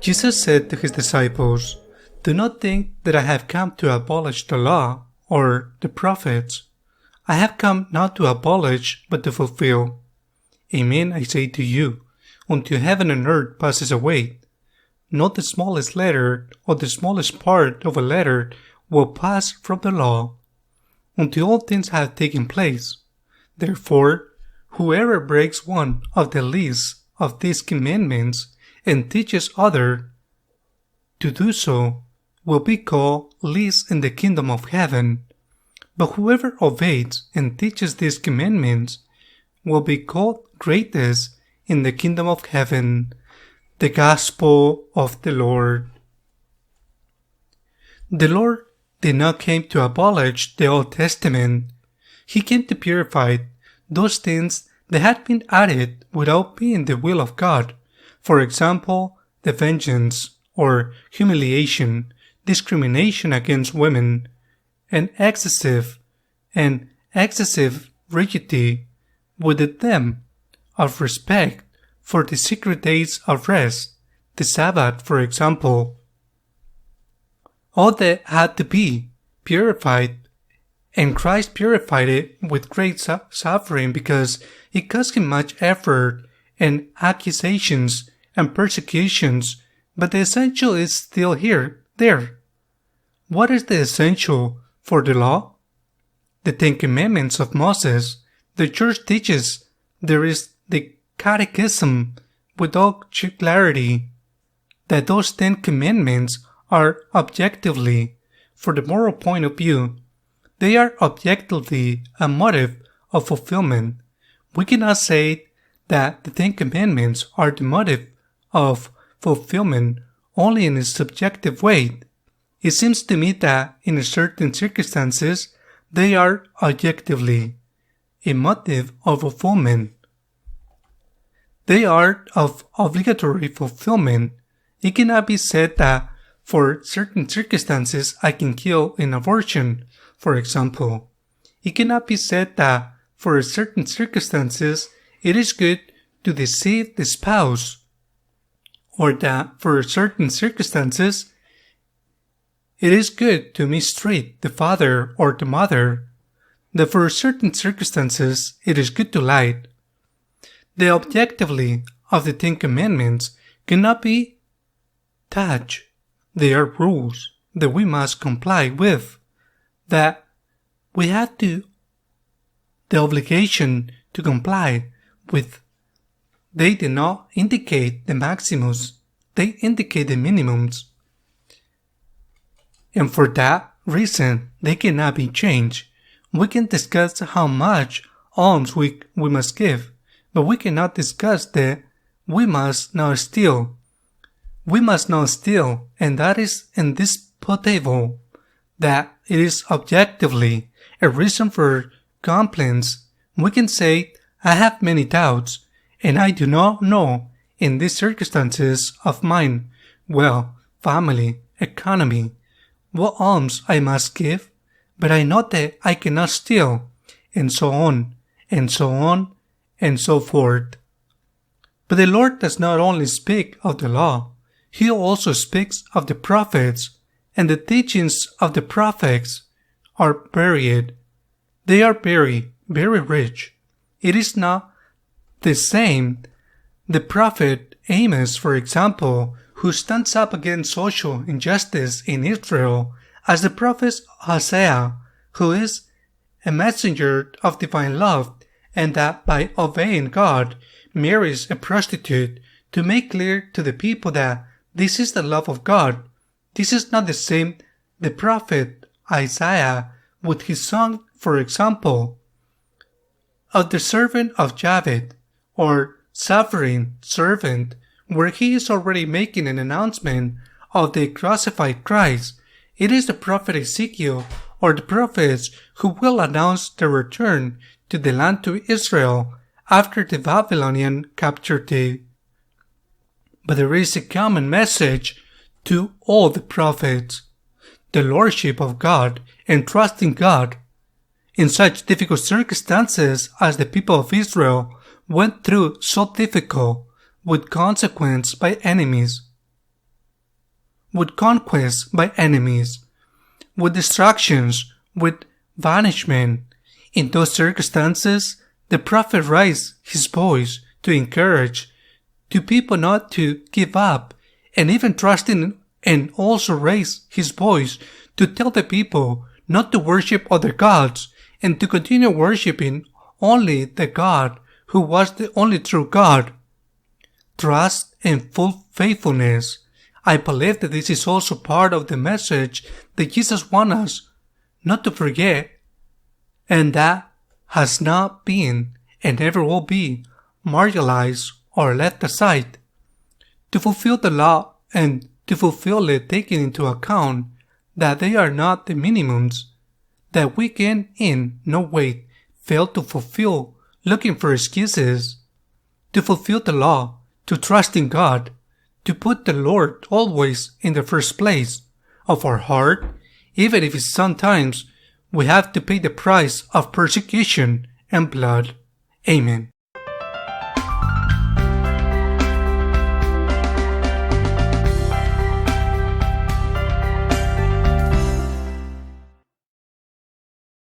Jesus said to his disciples, "Do not think that I have come to abolish the law or the prophets. I have come not to abolish, but to fulfill. Amen, I say to you, until heaven and earth passes away, not the smallest letter or the smallest part of a letter will pass from the law, until all things have taken place. Therefore, whoever breaks one of the least of these commandments and teaches others to do so will be called least in the kingdom of heaven. But whoever obeys and teaches these commandments will be called greatest in the kingdom of heaven." The Gospel of the Lord. The Lord did not come to abolish the Old Testament. He came to purify those things that had been added without being the will of God. For example, the vengeance or humiliation, discrimination against women, and excessive rigidity with the them of respect for the secret days of rest, the Sabbath, for example. All that had to be purified, and Christ purified it with great suffering because it cost him much effort and accusations and persecutions, but the essential is still there. What is the essential for the law? The 10 Commandments of Moses. The Church teaches there is the Catechism with all clarity that those 10 Commandments are objectively, for the moral point of view, they are objectively a motive of fulfillment. We cannot say that the 10 Commandments are the motive of fulfillment only in a subjective way. It seems to me that in certain circumstances they are objectively a motive of fulfillment. They are of obligatory fulfillment. It cannot be said that for certain circumstances I can kill an abortion, for example. It cannot be said that for certain circumstances it is good to deceive the spouse, or that for certain circumstances it is good to mistreat the father or the mother, that for certain circumstances it is good to lie. The objectively of the 10 Commandments cannot be touched. They are rules that we must comply with, that we have the obligation to comply with. They do not indicate the maximums, they indicate the minimums. And for that reason, they cannot be changed. We can discuss how much alms we must give, but we cannot discuss that we must not steal. We must not steal, and that is indisputable, that it is objectively a reason for complaints. We can say, I have many doubts, and I do not know in these circumstances of mine, family, economy, what alms I must give, but I know that I cannot steal, and so on, and so on, and so forth. But the Lord does not only speak of the law, He also speaks of the prophets, and the teachings of the prophets are varied. They are very, very rich. It is not the same. The prophet Amos, for example, who stands up against social injustice in Israel, as the prophet Hosea, who is a messenger of divine love, and that by obeying God marries a prostitute to make clear to the people that this is the love of God. This is not the same. The prophet Isaiah with his song, for example, of the servant of Javid, or suffering servant, where he is already making an announcement of the crucified Christ. It is the prophet Ezekiel, or the prophets who will announce the return to the land to Israel after the Babylonian captured it. But there is a common message to all the prophets: the lordship of God and trusting God. In such difficult circumstances as the people of Israel went through so difficult, with consequence by enemies, with conquest by enemies, with distractions, with banishment. In those circumstances, the prophet raised his voice to encourage to people not to give up, and even trusting, and also raised his voice to tell the people not to worship other gods and to continue worshiping only the God who was the only true God. Trust and full faithfulness. I believe that this is also part of the message that Jesus wants us not to forget, and that has not been and never will be marginalized or left aside. To fulfill the law and to fulfill it taking into account that they are not the minimums that we can in no way fail to fulfill, looking for excuses. To fulfill the law, to trust in God, to put the Lord always in the first place of our heart, even if sometimes we have to pay the price of persecution and blood. Amen.